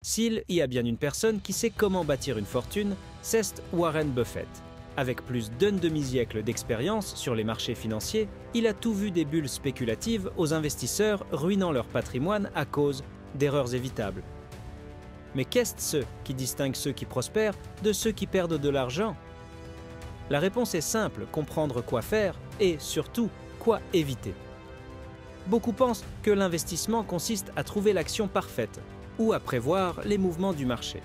S'il y a bien une personne qui sait comment bâtir une fortune, c'est Warren Buffett. Avec plus d'un demi-siècle d'expérience sur les marchés financiers, il a tout vu des bulles spéculatives aux investisseurs ruinant leur patrimoine à cause d'erreurs évitables. Mais qu'est-ce qui distingue ceux qui prospèrent de ceux qui perdent de l'argent? La réponse est simple, comprendre quoi faire et surtout quoi éviter. Beaucoup pensent que l'investissement consiste à trouver l'action parfaite ou à prévoir les mouvements du marché.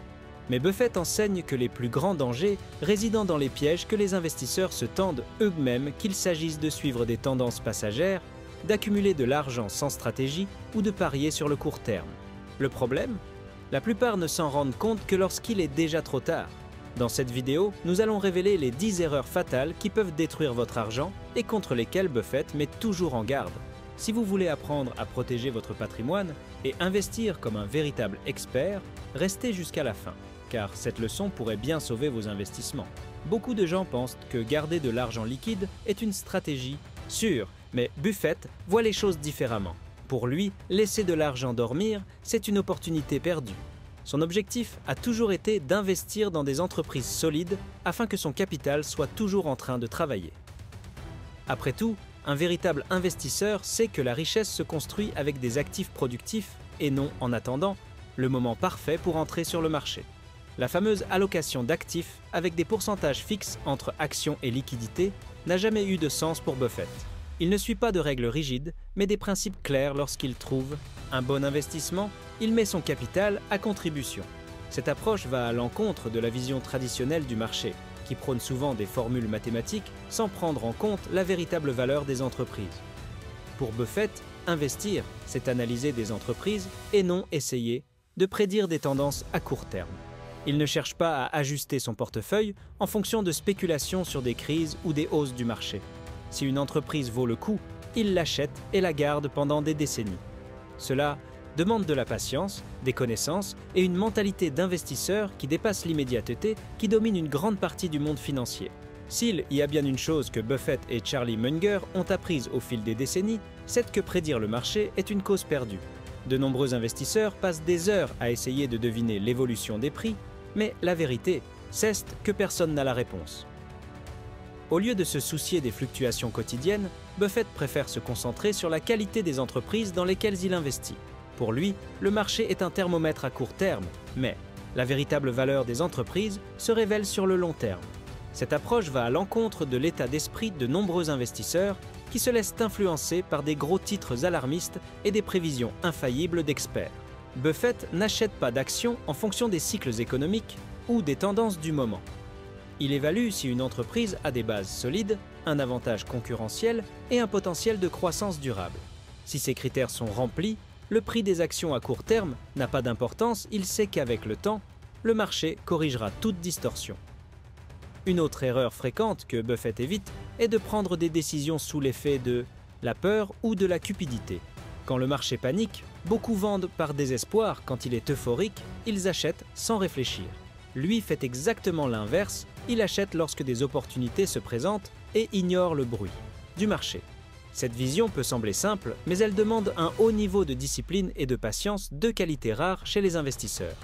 Mais Buffett enseigne que les plus grands dangers résident dans les pièges que les investisseurs se tendent eux-mêmes, qu'il s'agisse de suivre des tendances passagères, d'accumuler de l'argent sans stratégie ou de parier sur le court terme. Le problème? La plupart ne s'en rendent compte que lorsqu'il est déjà trop tard. Dans cette vidéo, nous allons révéler les 10 erreurs fatales qui peuvent détruire votre argent et contre lesquelles Buffett met toujours en garde. Si vous voulez apprendre à protéger votre patrimoine et investir comme un véritable expert, restez jusqu'à la fin, car cette leçon pourrait bien sauver vos investissements. Beaucoup de gens pensent que garder de l'argent liquide est une stratégie sûre, mais Buffett voit les choses différemment. Pour lui, laisser de l'argent dormir, c'est une opportunité perdue. Son objectif a toujours été d'investir dans des entreprises solides afin que son capital soit toujours en train de travailler. Après tout, un véritable investisseur sait que la richesse se construit avec des actifs productifs et non en attendant le moment parfait pour entrer sur le marché. La fameuse allocation d'actifs avec des pourcentages fixes entre actions et liquidités n'a jamais eu de sens pour Buffett. Il ne suit pas de règles rigides, mais des principes clairs lorsqu'il trouve un bon investissement, il met son capital à contribution. Cette approche va à l'encontre de la vision traditionnelle du marché, qui prône souvent des formules mathématiques sans prendre en compte la véritable valeur des entreprises. Pour Buffett, investir, c'est analyser des entreprises et non essayer de prédire des tendances à court terme. Il ne cherche pas à ajuster son portefeuille en fonction de spéculations sur des crises ou des hausses du marché. Si une entreprise vaut le coup, il l'achète et la garde pendant des décennies. Cela demande de la patience, des connaissances et une mentalité d'investisseur qui dépasse l'immédiateté qui domine une grande partie du monde financier. S'il y a bien une chose que Buffett et Charlie Munger ont apprise au fil des décennies, c'est que prédire le marché est une cause perdue. De nombreux investisseurs passent des heures à essayer de deviner l'évolution des prix, mais la vérité, c'est que personne n'a la réponse. Au lieu de se soucier des fluctuations quotidiennes, Buffett préfère se concentrer sur la qualité des entreprises dans lesquelles il investit. Pour lui, le marché est un thermomètre à court terme, mais la véritable valeur des entreprises se révèle sur le long terme. Cette approche va à l'encontre de l'état d'esprit de nombreux investisseurs qui se laissent influencer par des gros titres alarmistes et des prévisions infaillibles d'experts. Buffett n'achète pas d'actions en fonction des cycles économiques ou des tendances du moment. Il évalue si une entreprise a des bases solides, un avantage concurrentiel et un potentiel de croissance durable. Si ces critères sont remplis, le prix des actions à court terme n'a pas d'importance, il sait qu'avec le temps, le marché corrigera toute distorsion. Une autre erreur fréquente que Buffett évite est de prendre des décisions sous l'effet de la peur ou de la cupidité. Quand le marché panique, beaucoup vendent par désespoir. Quand il est euphorique, ils achètent sans réfléchir. Lui fait exactement l'inverse, il achète lorsque des opportunités se présentent et ignore le bruit du marché. Cette vision peut sembler simple, mais elle demande un haut niveau de discipline et de patience, deux qualités rares chez les investisseurs.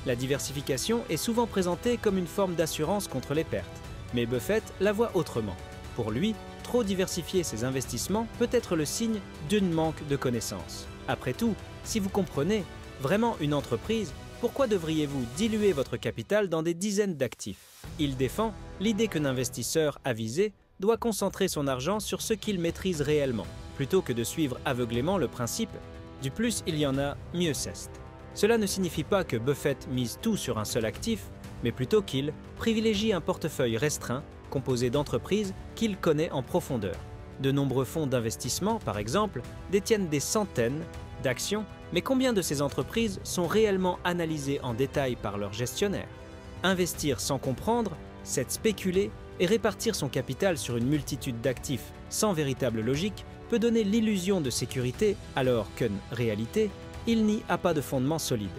La diversification est souvent présentée comme une forme d'assurance contre les pertes, mais Buffett la voit autrement. Pour lui, trop diversifier ses investissements peut être le signe d'un manque de connaissances. Après tout, si vous comprenez vraiment une entreprise, pourquoi devriez-vous diluer votre capital dans des dizaines d'actifs? Il défend l'idée qu'un investisseur avisé doit concentrer son argent sur ce qu'il maîtrise réellement, plutôt que de suivre aveuglément le principe « du plus il y en a, mieux c'est ». Cela ne signifie pas que Buffett mise tout sur un seul actif, mais plutôt qu'il privilégie un portefeuille restreint, composé d'entreprises qu'il connaît en profondeur. De nombreux fonds d'investissement, par exemple, détiennent des centaines d'actions, mais combien de ces entreprises sont réellement analysées en détail par leurs gestionnaires? Investir sans comprendre, c'est spéculer et répartir son capital sur une multitude d'actifs sans véritable logique peut donner l'illusion de sécurité alors qu'en réalité, il n'y a pas de fondement solide.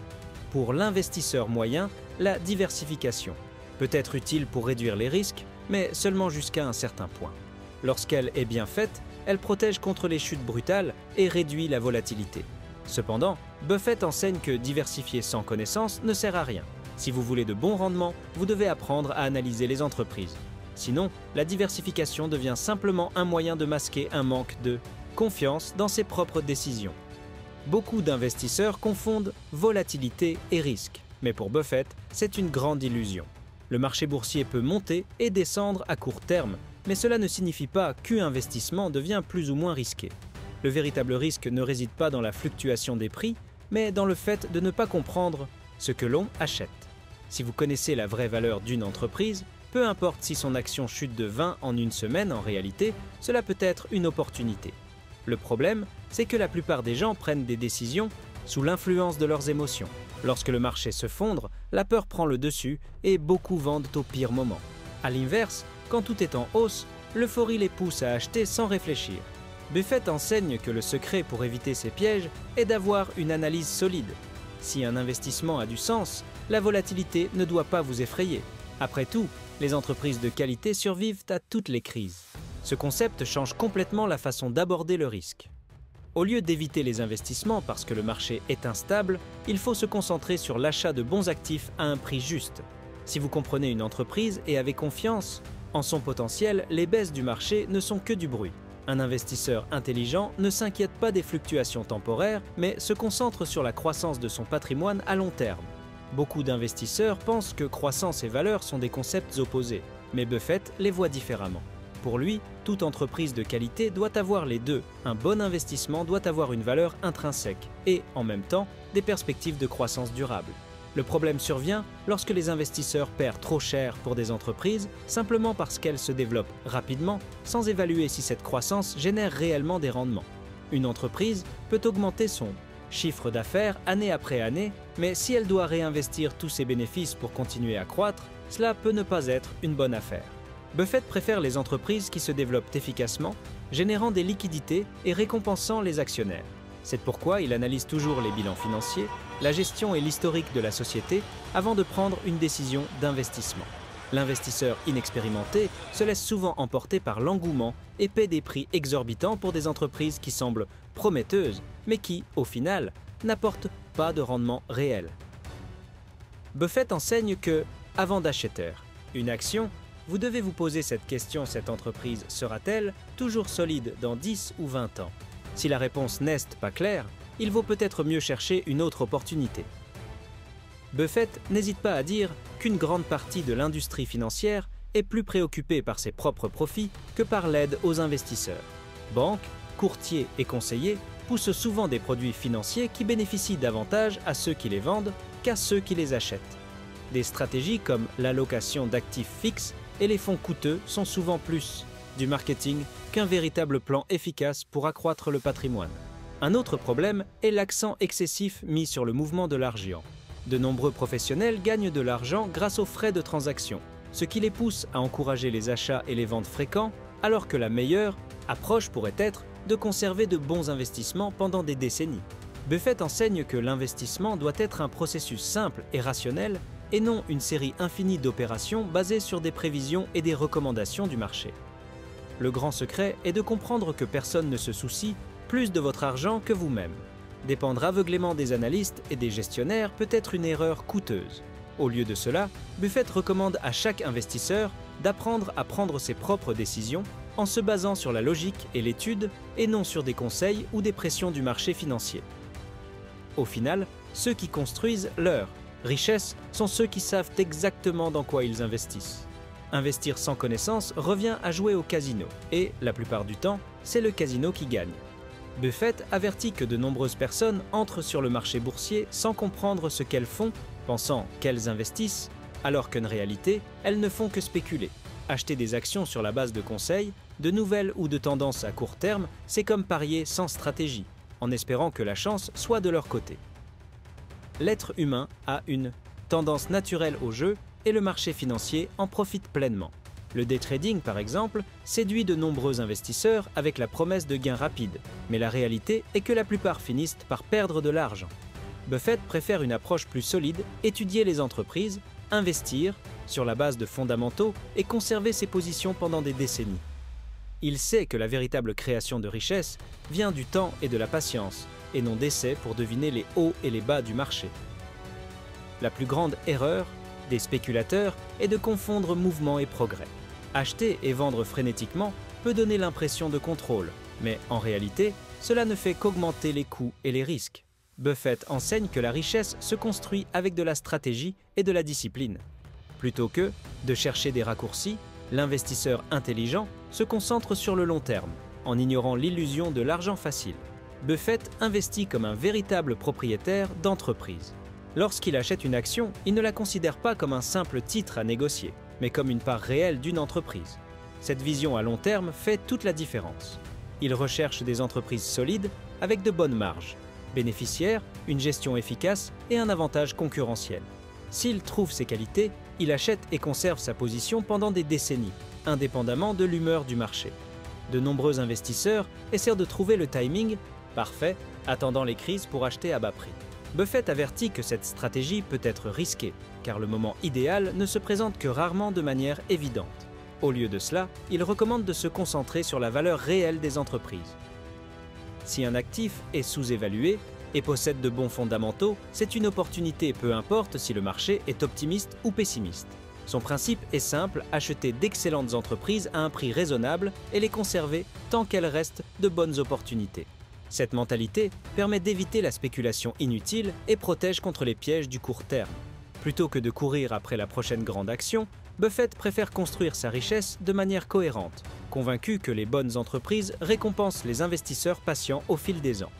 Pour l'investisseur moyen, la diversification peut être utile pour réduire les risques, mais seulement jusqu'à un certain point. Lorsqu'elle est bien faite, elle protège contre les chutes brutales et réduit la volatilité. Cependant, Buffett enseigne que diversifier sans connaissance ne sert à rien. Si vous voulez de bons rendements, vous devez apprendre à analyser les entreprises. Sinon, la diversification devient simplement un moyen de masquer un manque de confiance dans ses propres décisions. Beaucoup d'investisseurs confondent volatilité et risque, mais pour Buffett, c'est une grande illusion. Le marché boursier peut monter et descendre à court terme, mais cela ne signifie pas qu'un investissement devient plus ou moins risqué. Le véritable risque ne réside pas dans la fluctuation des prix, mais dans le fait de ne pas comprendre ce que l'on achète. Si vous connaissez la vraie valeur d'une entreprise, peu importe si son action chute de 20 en une semaine, en réalité, cela peut être une opportunité. Le problème, c'est que la plupart des gens prennent des décisions sous l'influence de leurs émotions. Lorsque le marché se fondre, la peur prend le dessus et beaucoup vendent au pire moment. À l'inverse, quand tout est en hausse, l'euphorie les pousse à acheter sans réfléchir. Buffett enseigne que le secret pour éviter ces pièges est d'avoir une analyse solide. Si un investissement a du sens, la volatilité ne doit pas vous effrayer. Après tout, les entreprises de qualité survivent à toutes les crises. Ce concept change complètement la façon d'aborder le risque. Au lieu d'éviter les investissements parce que le marché est instable, il faut se concentrer sur l'achat de bons actifs à un prix juste. Si vous comprenez une entreprise et avez confiance en son potentiel, les baisses du marché ne sont que du bruit. Un investisseur intelligent ne s'inquiète pas des fluctuations temporaires, mais se concentre sur la croissance de son patrimoine à long terme. Beaucoup d'investisseurs pensent que croissance et valeur sont des concepts opposés, mais Buffett les voit différemment. Pour lui, toute entreprise de qualité doit avoir les deux. Un bon investissement doit avoir une valeur intrinsèque et, en même temps, des perspectives de croissance durable. Le problème survient lorsque les investisseurs perdent trop cher pour des entreprises simplement parce qu'elles se développent rapidement sans évaluer si cette croissance génère réellement des rendements. Une entreprise peut augmenter son chiffre d'affaires année après année, mais si elle doit réinvestir tous ses bénéfices pour continuer à croître, cela peut ne pas être une bonne affaire. Buffett préfère les entreprises qui se développent efficacement, générant des liquidités et récompensant les actionnaires. C'est pourquoi il analyse toujours les bilans financiers, la gestion et l'historique de la société avant de prendre une décision d'investissement. L'investisseur inexpérimenté se laisse souvent emporter par l'engouement et paie des prix exorbitants pour des entreprises qui semblent prometteuses, mais qui, au final, n'apportent pas de rendement réel. Buffett enseigne que, avant d'acheter une action, vous devez vous poser cette question: cette entreprise sera-t-elle toujours solide dans 10 ou 20 ans? Si la réponse n'est pas claire, il vaut peut-être mieux chercher une autre opportunité. Buffett n'hésite pas à dire qu'une grande partie de l'industrie financière est plus préoccupée par ses propres profits que par l'aide aux investisseurs. Banques, courtiers et conseillers poussent souvent des produits financiers qui bénéficient davantage à ceux qui les vendent qu'à ceux qui les achètent. Des stratégies comme l'allocation d'actifs fixes et les fonds coûteux sont souvent plus du marketing qu'un véritable plan efficace pour accroître le patrimoine. Un autre problème est l'accent excessif mis sur le mouvement de l'argent. De nombreux professionnels gagnent de l'argent grâce aux frais de transaction, ce qui les pousse à encourager les achats et les ventes fréquents, alors que la meilleure approche pourrait être de conserver de bons investissements pendant des décennies. Buffett enseigne que l'investissement doit être un processus simple et rationnel et non une série infinie d'opérations basées sur des prévisions et des recommandations du marché. Le grand secret est de comprendre que personne ne se soucie plus de votre argent que vous-même. Dépendre aveuglément des analystes et des gestionnaires peut être une erreur coûteuse. Au lieu de cela, Buffett recommande à chaque investisseur d'apprendre à prendre ses propres décisions en se basant sur la logique et l'étude et non sur des conseils ou des pressions du marché financier. Au final, ceux qui construisent leur richesse sont ceux qui savent exactement dans quoi ils investissent. Investir sans connaissance revient à jouer au casino et, la plupart du temps, c'est le casino qui gagne. Buffett avertit que de nombreuses personnes entrent sur le marché boursier sans comprendre ce qu'elles font, pensant qu'elles investissent, alors qu'en réalité, elles ne font que spéculer. Acheter des actions sur la base de conseils, de nouvelles ou de tendances à court terme, c'est comme parier sans stratégie, en espérant que la chance soit de leur côté. L'être humain a une tendance naturelle au jeu et le marché financier en profite pleinement. Le day trading, par exemple, séduit de nombreux investisseurs avec la promesse de gains rapides, mais la réalité est que la plupart finissent par perdre de l'argent. Buffett préfère une approche plus solide, étudier les entreprises, investir sur la base de fondamentaux et conserver ses positions pendant des décennies. Il sait que la véritable création de richesse vient du temps et de la patience, et non d'essais pour deviner les hauts et les bas du marché. La plus grande erreur des spéculateurs est de confondre mouvement et progrès. Acheter et vendre frénétiquement peut donner l'impression de contrôle, mais en réalité, cela ne fait qu'augmenter les coûts et les risques. Buffett enseigne que la richesse se construit avec de la stratégie et de la discipline. Plutôt que de chercher des raccourcis, l'investisseur intelligent se concentre sur le long terme, en ignorant l'illusion de l'argent facile. Buffett investit comme un véritable propriétaire d'entreprise. Lorsqu'il achète une action, il ne la considère pas comme un simple titre à négocier, mais comme une part réelle d'une entreprise. Cette vision à long terme fait toute la différence. Il recherche des entreprises solides avec de bonnes marges, bénéficiaires, une gestion efficace et un avantage concurrentiel. S'il trouve ces qualités, il achète et conserve sa position pendant des décennies, indépendamment de l'humeur du marché. De nombreux investisseurs essaient de trouver le timing parfait, attendant les crises pour acheter à bas prix. Buffett avertit que cette stratégie peut être risquée, car le moment idéal ne se présente que rarement de manière évidente. Au lieu de cela, il recommande de se concentrer sur la valeur réelle des entreprises. Si un actif est sous-évalué et possède de bons fondamentaux, c'est une opportunité, peu importe si le marché est optimiste ou pessimiste. Son principe est simple, acheter d'excellentes entreprises à un prix raisonnable et les conserver tant qu'elles restent de bonnes opportunités. Cette mentalité permet d'éviter la spéculation inutile et protège contre les pièges du court terme. Plutôt que de courir après la prochaine grande action, Buffett préfère construire sa richesse de manière cohérente, convaincu que les bonnes entreprises récompensent les investisseurs patients au fil des ans.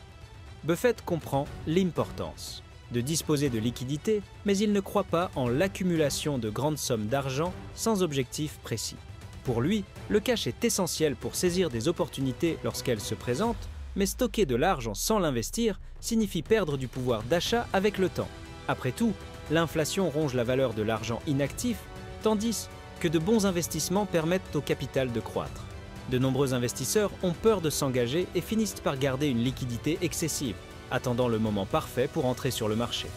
Buffett comprend l'importance de disposer de liquidités, mais il ne croit pas en l'accumulation de grandes sommes d'argent sans objectif précis. Pour lui, le cash est essentiel pour saisir des opportunités lorsqu'elles se présentent, mais stocker de l'argent sans l'investir signifie perdre du pouvoir d'achat avec le temps. Après tout, l'inflation ronge la valeur de l'argent inactif, tandis que de bons investissements permettent au capital de croître. De nombreux investisseurs ont peur de s'engager et finissent par garder une liquidité excessive, attendant le moment parfait pour entrer sur le marché.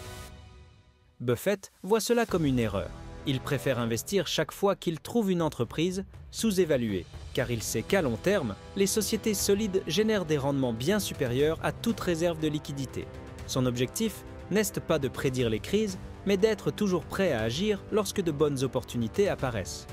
Buffett voit cela comme une erreur. Il préfère investir chaque fois qu'il trouve une entreprise sous-évaluée, car il sait qu'à long terme, les sociétés solides génèrent des rendements bien supérieurs à toute réserve de liquidité. Son objectif n'est pas de prédire les crises, mais d'être toujours prêt à agir lorsque de bonnes opportunités apparaissent.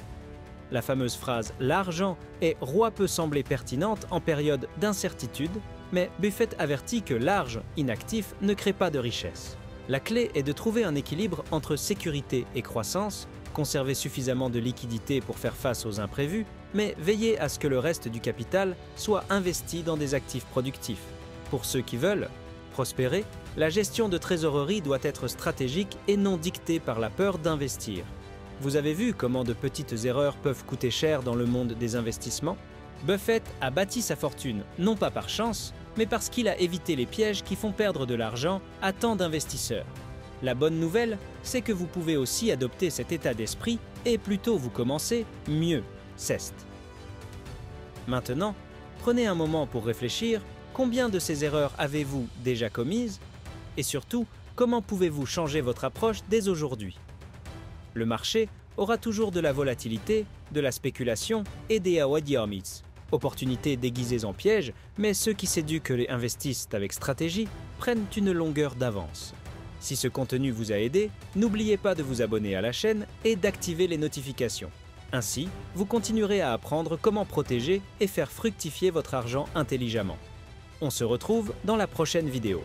La fameuse phrase « l'argent est roi » peut sembler pertinente en période d'incertitude, mais Buffett avertit que l'argent inactif ne crée pas de richesse. La clé est de trouver un équilibre entre sécurité et croissance, conserver suffisamment de liquidités pour faire face aux imprévus, mais veiller à ce que le reste du capital soit investi dans des actifs productifs. Pour ceux qui veulent prospérer, la gestion de trésorerie doit être stratégique et non dictée par la peur d'investir. Vous avez vu comment de petites erreurs peuvent coûter cher dans le monde des investissements? Buffett a bâti sa fortune non pas par chance, mais parce qu'il a évité les pièges qui font perdre de l'argent à tant d'investisseurs. La bonne nouvelle, c'est que vous pouvez aussi adopter cet état d'esprit et plus tôt vous commencez, mieux c'est. Maintenant, prenez un moment pour réfléchir, combien de ces erreurs avez-vous déjà commises? Et surtout, comment pouvez-vous changer votre approche dès aujourd'hui? Le marché aura toujours de la volatilité, de la spéculation et des awadyamis. Opportunités déguisées en pièges, mais ceux qui s'éduquent et investissent avec stratégie prennent une longueur d'avance. Si ce contenu vous a aidé, n'oubliez pas de vous abonner à la chaîne et d'activer les notifications. Ainsi, vous continuerez à apprendre comment protéger et faire fructifier votre argent intelligemment. On se retrouve dans la prochaine vidéo.